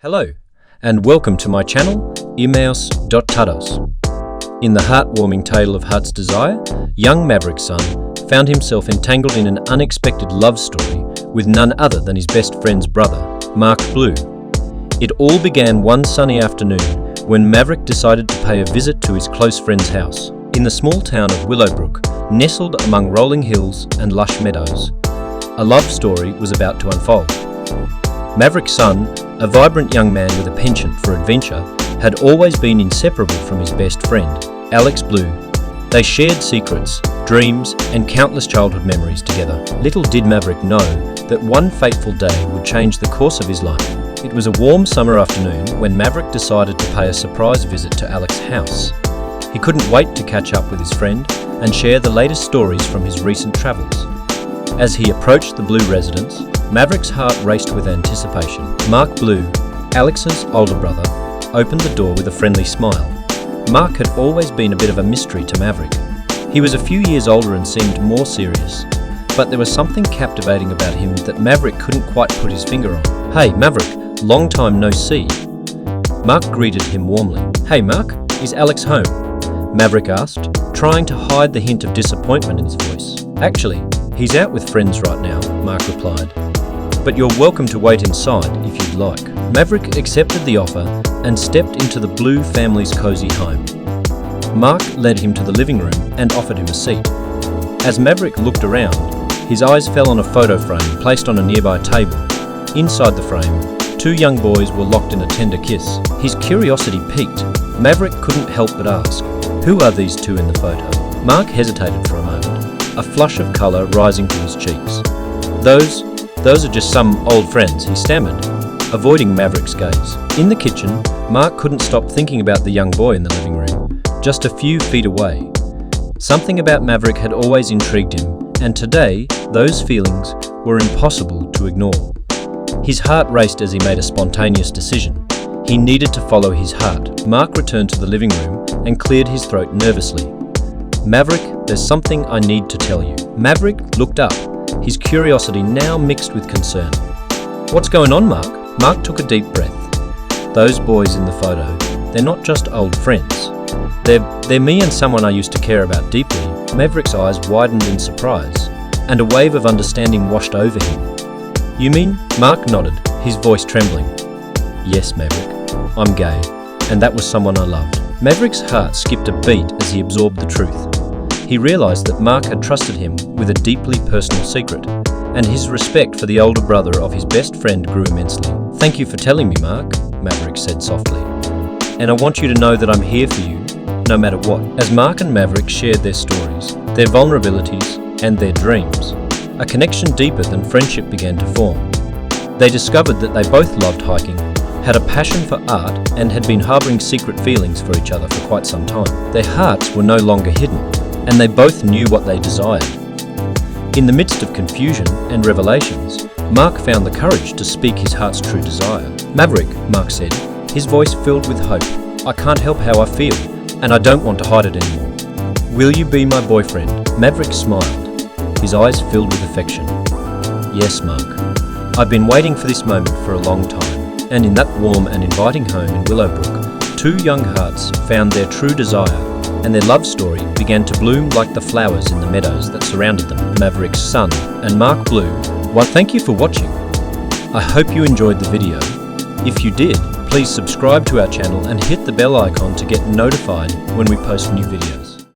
Hello, and welcome to my channel, Irmaos Dotados. In the heartwarming tale of Heart's Desire, young Maverick Sun found himself entangled in an unexpected love story with none other than his best friend's brother, Mark Blue. It all began one sunny afternoon when Maverick decided to pay a visit to his close friend's house. In the small town of Willowbrook, nestled among rolling hills and lush meadows, a love story was about to unfold. Maverick Sun, a vibrant young man with a penchant for adventure, had always been inseparable from his best friend, Alex Blue. They shared secrets, dreams, and countless childhood memories together. Little did Maverick know that one fateful day would change the course of his life. It was a warm summer afternoon when Maverick decided to pay a surprise visit to Alex's house. He couldn't wait to catch up with his friend and share the latest stories from his recent travels. As he approached the Blue residence, Maverick's heart raced with anticipation. Mark Blue, Alex's older brother, opened the door with a friendly smile. Mark had always been a bit of a mystery to Maverick. He was a few years older and seemed more serious, but there was something captivating about him that Maverick couldn't quite put his finger on. "Hey Maverick, long time no see." Mark greeted him warmly. "Hey Mark, is Alex home?" Maverick asked, trying to hide the hint of disappointment in his voice. "Actually, he's out with friends right now," Mark replied. "But you're welcome to wait inside if you'd like." Maverick accepted the offer and stepped into the Blue family's cozy home. Mark led him to the living room and offered him a seat. As Maverick looked around, his eyes fell on a photo frame placed on a nearby table. Inside the frame, two young boys were locked in a tender kiss. His curiosity piqued. Maverick couldn't help but ask, "Who are these two in the photo?" Mark hesitated for a moment, a flush of colour rising to his cheeks. Those are just some old friends," he stammered, avoiding Maverick's gaze. In the kitchen, Mark couldn't stop thinking about the young boy in the living room, just a few feet away. Something about Maverick had always intrigued him, and today, those feelings were impossible to ignore. His heart raced as he made a spontaneous decision. He needed to follow his heart. Mark returned to the living room and cleared his throat nervously. "Maverick, there's something I need to tell you." Maverick looked up, his curiosity now mixed with concern. "What's going on, Mark?" Mark took a deep breath. "Those boys in the photo, they're not just old friends. They're me and someone I used to care about deeply." Maverick's eyes widened in surprise, and a wave of understanding washed over him. "You mean?" Mark nodded, his voice trembling. "Yes, Maverick, I'm gay, and that was someone I loved." Maverick's heart skipped a beat as he absorbed the truth. He realized that Mark had trusted him with a deeply personal secret, and his respect for the older brother of his best friend grew immensely. "Thank you for telling me, Mark," Maverick said softly. "And I want you to know that I'm here for you, no matter what." As Mark and Maverick shared their stories, their vulnerabilities, and their dreams, a connection deeper than friendship began to form. They discovered that they both loved hiking, had a passion for art, and had been harboring secret feelings for each other for quite some time. Their hearts were no longer hidden, and they both knew what they desired. In the midst of confusion and revelations, Mark found the courage to speak his heart's true desire. "Maverick," Mark said, his voice filled with hope, "I can't help how I feel, and I don't want to hide it anymore. Will you be my boyfriend?" Maverick smiled, his eyes filled with affection. "Yes, Mark. I've been waiting for this moment for a long time." And in that warm and inviting home in Willowbrook, two young hearts found their true desire, and their love story began to bloom like the flowers in the meadows that surrounded them. Maverick Sun and Mark Blue, well, thank you for watching. I hope you enjoyed the video. If you did, please subscribe to our channel and hit the bell icon to get notified when we post new videos.